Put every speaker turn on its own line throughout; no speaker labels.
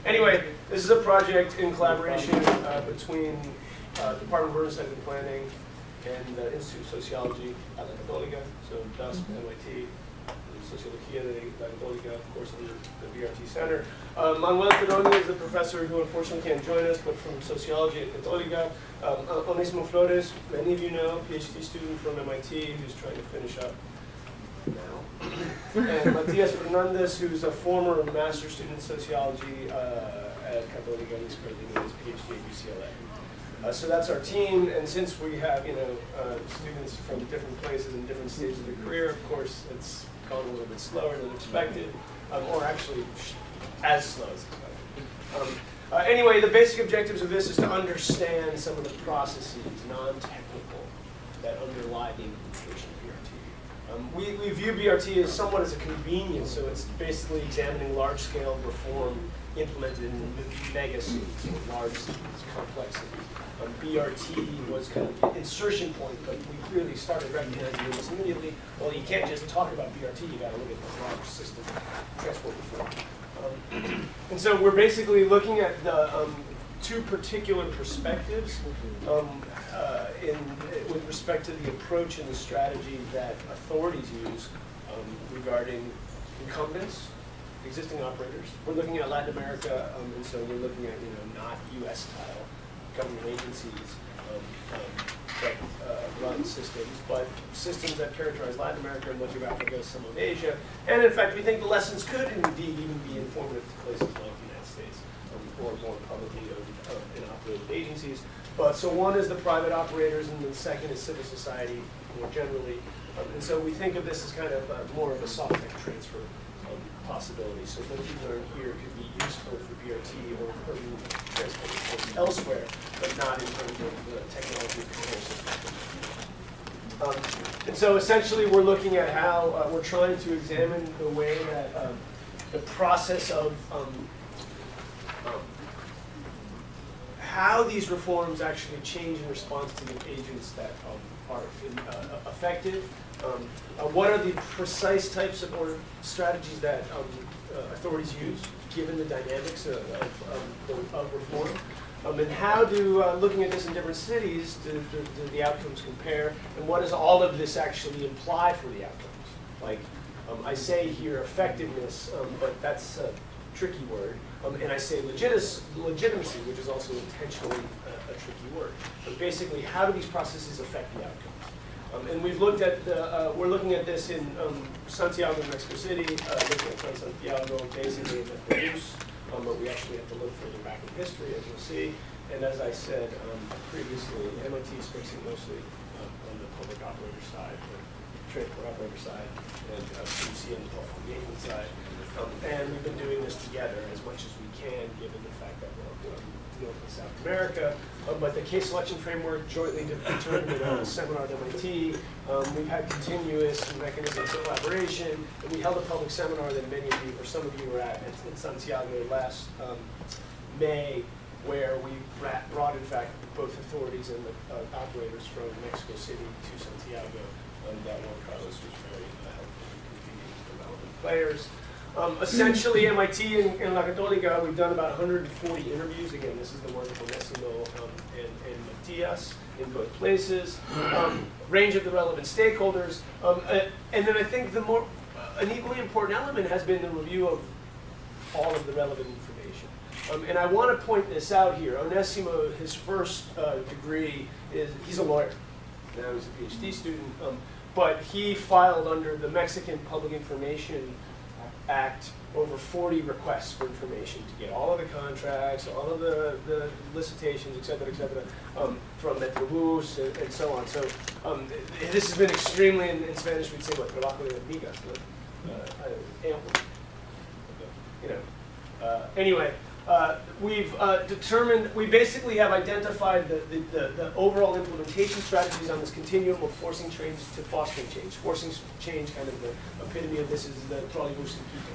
Anyway, this is a project in collaboration between Department of Urban Center Planning and the Institute of Sociology at La Católica, so DUSP, MIT, Sociología de la Católica, of course, under the BRT Center. Manuel Pedoni is the professor who unfortunately can't join us, but from Sociology at Católica. Onesimo Flores, many of you know, PhD student from MIT, who's trying to finish up now. And Matias Fernandez, who's a former master's student in sociology at Católica, and he's currently doing his PhD at UCLA. So that's our team, and since we have students from different places and different stages of their career, of course, it's gone a little bit slower than expected, or actually as slow as expected. Anyway, the basic objectives of this is to understand some of the processes, non-technical, that underlie the implementation of BRT. We view BRT as somewhat as a convenience, so it's basically examining large-scale reform implemented in mega cities, or large cities, complex cities. BRT was kind of the insertion point, but we really started recognizing this immediately. Well, you can't just talk about BRT, you got to look at the large system of transport reform. And so we're basically looking at the two particular perspectives with respect to the approach and the strategy that authorities use regarding incumbents, existing operators. We're looking at Latin America, and so we're looking at not U.S. style government agencies that run systems, but systems that characterize Latin America and much of Africa, some of Asia. And in fact, we think the lessons could indeed even be informative to places like the United States, or more publicly owned and operated agencies. But so one is the private operators, and the second is civil society more generally. And so we think of this as kind of more of a soft tech transfer possibility. So what you learn here could be useful for BRT or urban transport elsewhere, but not in terms of the technology control system. And so essentially we're looking at how we're trying to examine the way that the process of how these reforms actually change in response to the agents that are effective. What are the precise types of or strategies that authorities use, given the dynamics of reform? And how do, looking at this in different cities, do the outcomes compare? And what does all of this actually imply for the outcomes? Like, I say here effectiveness, but that's a tricky word. And I say legitimacy, which is also intentionally a tricky word. But basically, how do these processes affect the outcomes? And we've looked at we're looking at this in Santiago, Mexico City, looking at San Santiago, basically in the Peru's, but we actually have to look further back in history, as you'll see. And as I said previously, MIT is focusing mostly on the public operator side, the transport operator side, and CC on the agent side. And we've been doing this together as much as we can, given the fact that we're North and South America. But the case selection framework jointly determined at a seminar at MIT. We've had continuous mechanisms of collaboration. And we held a public seminar that many of you, or some of you, were at in Santiago last May, where we brought, in fact, both authorities and the operators from Mexico City to Santiago. That Juan Carlos was very helpful in convening the relevant players. Essentially, MIT and La Católica, we've done about 140 interviews. Again, this is the work of Onesimo and Matias in both places. Range of the relevant stakeholders. And then I think an equally important element has been the review of all of the relevant information. And I want to point this out here. Onesimo, his first degree he's a lawyer. Now he's a PhD student. But he filed under the Mexican Public Information Act over 40 requests for information to get all of the contracts, all of the licitations, et cetera, from Metrobús and so on. So this has been extremely, in Spanish we'd say, trabajo de hormigas. Anyway, we've determined, we basically have identified the overall implementation strategies on this continuum of forcing change to fostering change. Forcing change, kind of the epitome of this is the trolleybus in Quito,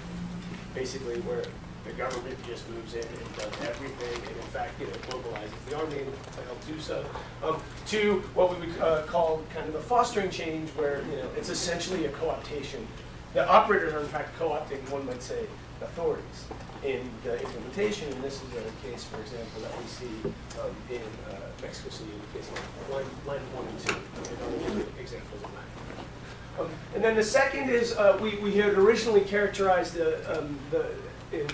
basically where the government just moves in and does everything, and in fact, mobilizes the army to help do so. To what we would call kind of a fostering change, where it's essentially a co-optation. The operators are in fact co-opting, one might say, authorities in the implementation, and this is a case, for example, that we see in Mexico City in the case of line 1 and 2, and I'll give you examples of that. And then the second is we had originally characterized in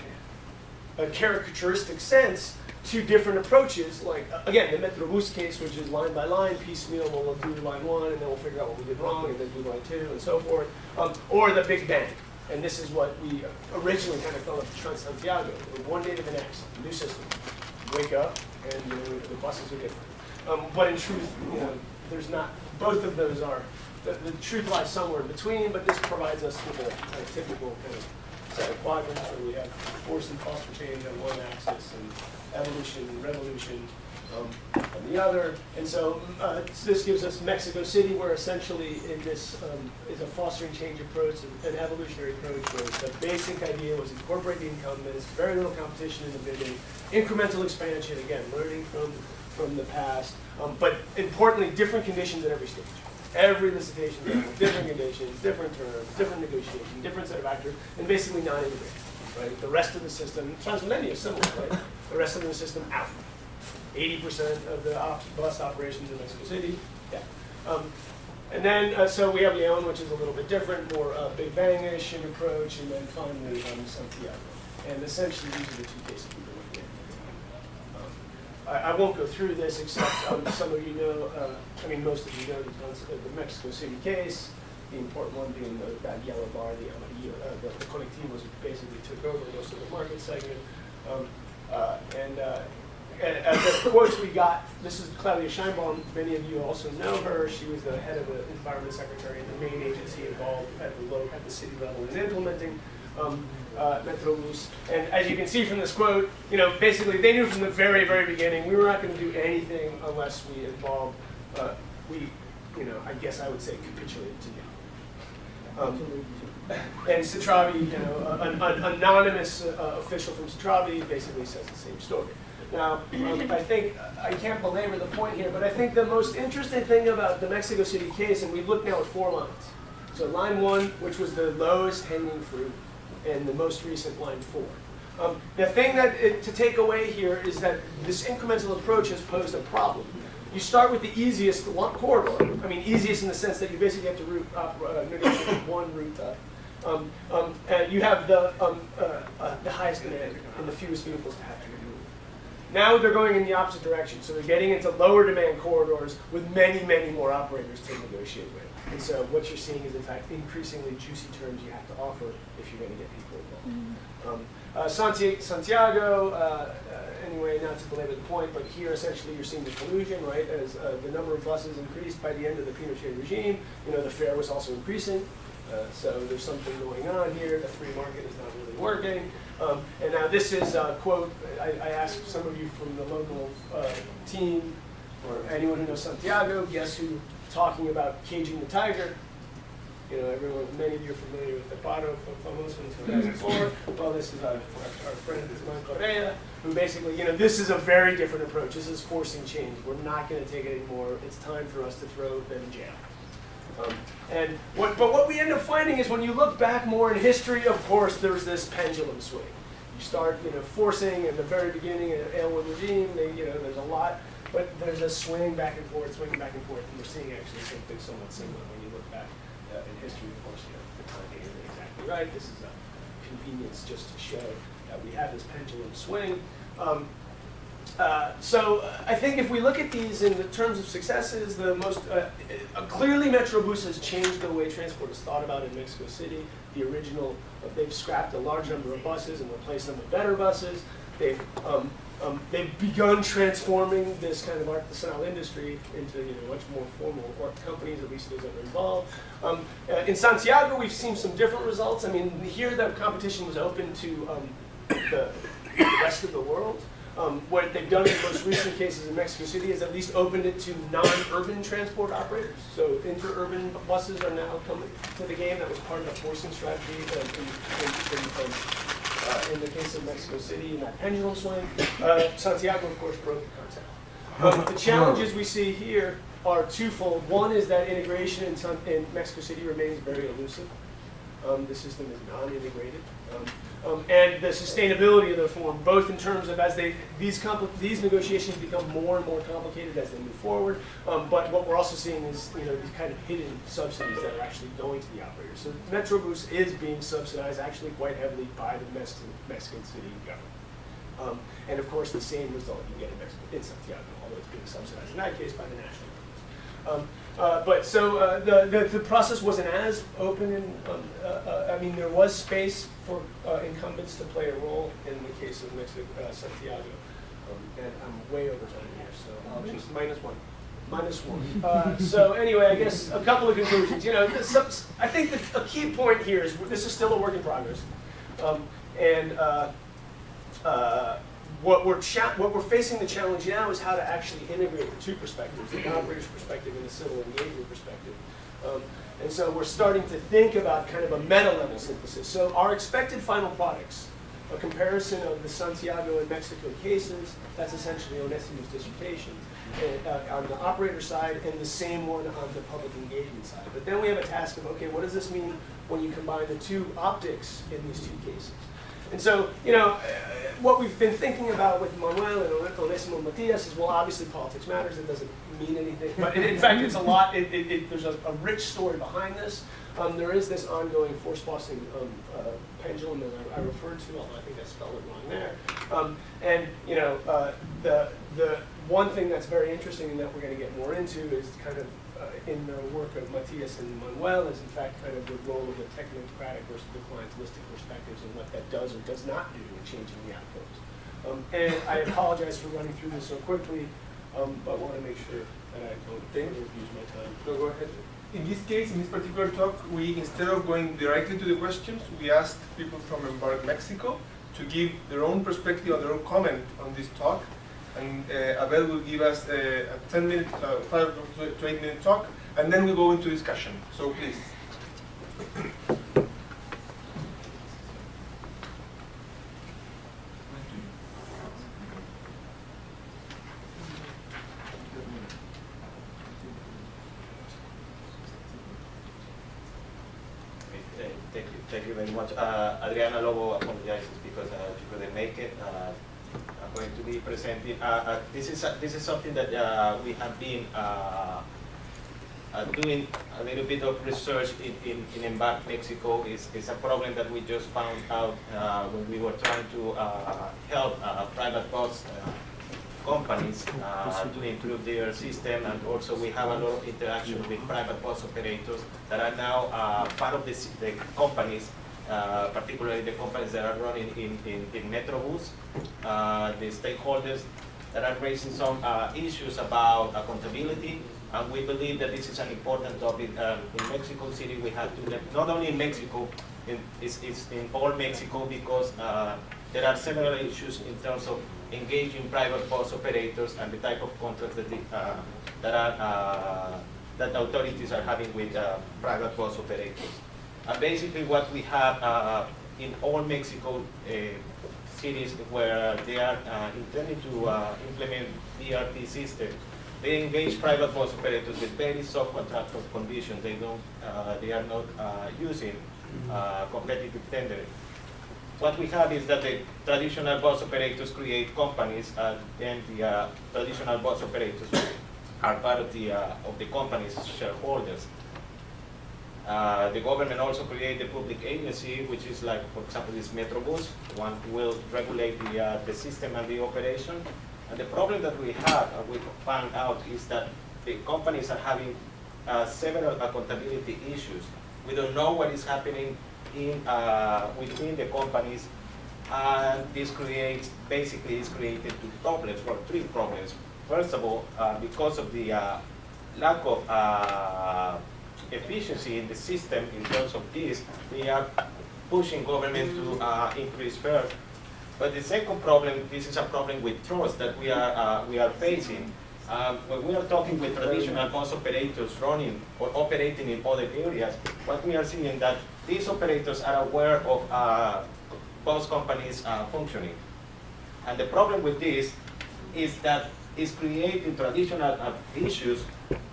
a caricaturistic sense 2 different approaches, like, again, the Metrobus case, which is line by line, piecemeal, we'll do line 1, and then we'll figure out what we did wrong, and then do line 2, and so forth, or the Big Bang. And this is what we originally kind of felt like Trans-Santiago. One day to the next, new system. Wake up, and the buses are different. But in truth, there's not, both of those are, the truth lies somewhere in between, but this provides us with a kind of typical kind of set of quadrants where we have force and cost for change on one axis, and evolution and revolution on the other. And so this gives us Mexico City, where essentially in this is a fostering change approach, an evolutionary approach, where the basic idea was incorporate the incumbents, very little competition in the bidding, incremental expansion, again, learning from the past, but importantly, different conditions at every stage. Every licitation, different conditions, different terms, different negotiation, different set of actors, and basically non-integrated, right? The rest of the system, Transmilenio is similar, right? The rest of the system out. 80% of the bus operations in Mexico City, yeah. And then, so we have Leon, which is a little bit different, more Big Bang-ish in approach, and then finally Santiago. And essentially, these are the 2 cases we were looking at. I won't go through this, except some of you know, I mean, most of you know the Mexico City case, the important one being that yellow bar, the colectivos, which basically took over most of the market segment. The quotes we got, this is Claudia Scheinbaum, many of you also know her. She was the head of the environment secretary and the main agency involved at the city level in implementing Metrobus. And as you can see from this quote, basically they knew from the very, very beginning we were not going to do anything unless we involved, I guess I would say capitulated to you. And Citravi, an anonymous official from Citravi basically says the same story. Now, I think, I can't belabor the point here, but I think the most interesting thing about the Mexico City case, and we look now at 4 lines. So line 1, which was the lowest hanging fruit, and the most recent line 4. The thing to take away here is that this incremental approach has posed a problem. You start with the easiest corridor. I mean, easiest in the sense that you basically have to negotiate one route up. And you have the highest demand and the fewest vehicles to have to move. Now they're going in the opposite direction. So they're getting into lower demand corridors with many, many more operators to negotiate with. And so what you're seeing is, in fact, increasingly juicy terms you have to offer if you're going to get people involved. Santiago, anyway, not to belabor the point, but here essentially you're seeing the collusion, right? As the number of buses increased by the end of the Pinochet regime, the fare was also increasing. So there's something going on here. The free market is not really working. And now this is a quote, I asked some of you from the local team, or anyone who knows Santiago, guess who, talking about caging the tiger. Many of you are familiar with the Paro from Famoso in 2004. Well, this is our friend, Ismael Correa, who basically, this is a very different approach. This is forcing change. We're not going to take it anymore. It's time for us to throw them in jail. But what we end up finding is when you look back more in history, of course, there's this pendulum swing. You start, forcing in the very beginning in the Aylwin regime. There's a lot, but there's a swing back and forth, swinging back and forth, and we're seeing actually something somewhat similar when you look back in history. Of course, the timing isn't exactly right. This is a convenience just to show that we have this pendulum swing. So I think if we look at these in the terms of successes, the most clearly Metrobus has changed the way transport is thought about in Mexico City. The original, they've scrapped a large number of buses and replaced them with better buses. They've begun transforming this kind of artisanal industry into much more formal companies, at least those that are involved. In Santiago, we've seen some different results. I mean, here the competition was open to the rest of the world. What they've done in the most recent cases in Mexico City is at least opened it to non-urban transport operators. So inter-urban buses are now coming to the game. That was part of the forcing strategy in the case of Mexico City in that pendulum swing. Santiago, of course, broke the concept. The challenges we see here are twofold. One is that integration in Mexico City remains very elusive. The system is non-integrated. And the sustainability of the reform, both in terms of as these negotiations become more and more complicated as they move forward, but what we're also seeing is these kind of hidden subsidies that are actually going to the operators. So Metrobus is being subsidized actually quite heavily by the Mexican city government. And of course, the same result you get in Santiago, although it's being subsidized in that case by the national government. But so the process wasn't as open, and I mean there was space for incumbents to play a role in the case of Santiago, and I'm way over time here, so I'll just -1. So anyway, I guess a couple of conclusions. I think that a key point here is this is still a work in progress, what we're facing the challenge now is how to actually integrate the two perspectives, the operator's perspective and the civil engagement perspective. And so we're starting to think about kind of a meta-level synthesis. So our expected final products, a comparison of the Santiago and Mexico cases, that's essentially Onésimo's dissertation, on the operator side, and the same one on the public engagement side. But then we have a task of, okay, what does this mean when you combine the two optics in these two cases? And so, what we've been thinking about with Manuel and Onésimo Matias is, well, obviously politics matters. It doesn't mean anything. But in fact, it's a lot. There's a rich story behind this. There is this ongoing force-bossing pendulum that I referred to, although I think I spelled it wrong there. The one thing that's very interesting and that we're going to get more into is kind of in the work of Matias and Manuel is in fact kind of the role of the technocratic versus the clientelistic perspectives and what that does or does not do in changing the outcomes. And I apologize for running through this so quickly, but want to make sure that I don't abuse my time.
No, go ahead. In this case, in this particular talk, we, instead of going directly to the questions, we asked people from Embark Mexico to give their own perspective or their own comment on this talk. And Abel will give us a 10-minute, 5 to 8-minute talk, and then we go into discussion. So please.
Thank you very much. Adriana Lobo apologizes because she couldn't make it. I'm going to be presenting. This is something that we have been doing a little bit of research in Embark Mexico. It's a problem that we just found out when we were trying to help private bus companies to improve their system, and also we have a lot of interaction with private bus operators that are now part of the companies, particularly the companies that are running in Metrobus, the stakeholders that are raising some issues about accountability, and we believe that this is an important topic. In Mexico City, we have to, not only in Mexico, it's in all Mexico, because there are several issues in terms of engaging private bus operators and the type of contracts that authorities are having with private bus operators. Basically, what we have in all Mexico cities where they are intending to implement DRT system, they engage private bus operators with very soft contractual conditions. They are not using competitive tendering. What we have is that the traditional bus operators create companies, and then the traditional bus operators are part of the company's shareholders. The government also created a public agency, which is like, for example, this Metrobus, one who will regulate the system and the operation. And the problem that we have, we found out, is that the companies are having several accountability issues. We don't know what is happening within the companies, and this creates, basically is created two problems, or three problems. First of all, because of the lack of efficiency in the system in terms of this, we are pushing government to increase fares. But the second problem, this is a problem with trust that we are facing. When we are talking with traditional bus operators running or operating in other areas, what we are seeing that these operators are aware of bus companies functioning. And the problem with this is that it's creating traditional issues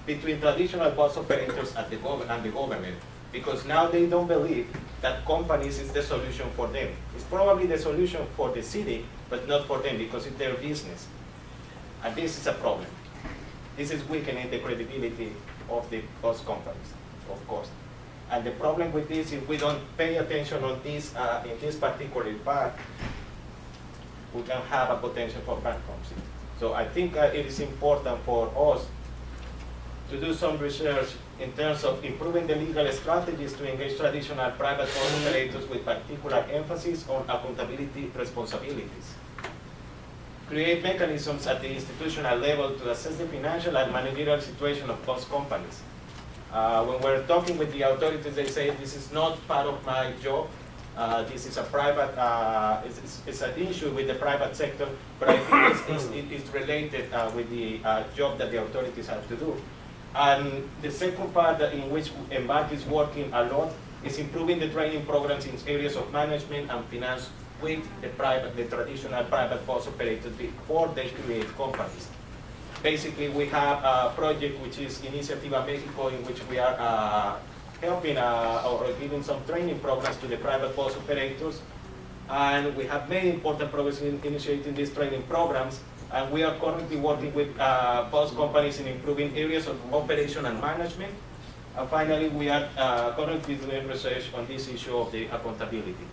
between traditional bus operators and the government. because now they don't believe that companies is the solution for them. It's probably the solution for the city, but not for them because it's their business. And this is a problem. This is weakening the credibility of those companies, of course. And the problem with this, if we don't pay attention on this in this particular part, we can have a potential for bankruptcy. So I think it is important for us to do some research in terms of improving the legal strategies to engage traditional private bus operators with particular emphasis on accountability responsibilities. Create mechanisms at the institutional level to assess the financial and managerial situation of bus companies. When we're talking with the authorities, they say this is not part of my job. This is a private, it's an issue with the private sector, but I think it's related with the job that the authorities have to do. And the second part in which Embark is working a lot is improving the training programs in areas of management and finance with the traditional private bus operators before they create companies. Basically, we have a project which is Iniciativa Mexico, in which we are helping or giving some training programs to the private bus operators. And we have made important progress in initiating these training programs. And we are currently working with bus companies in improving areas of operation and management. And finally, we are currently doing research on this issue of the accountability.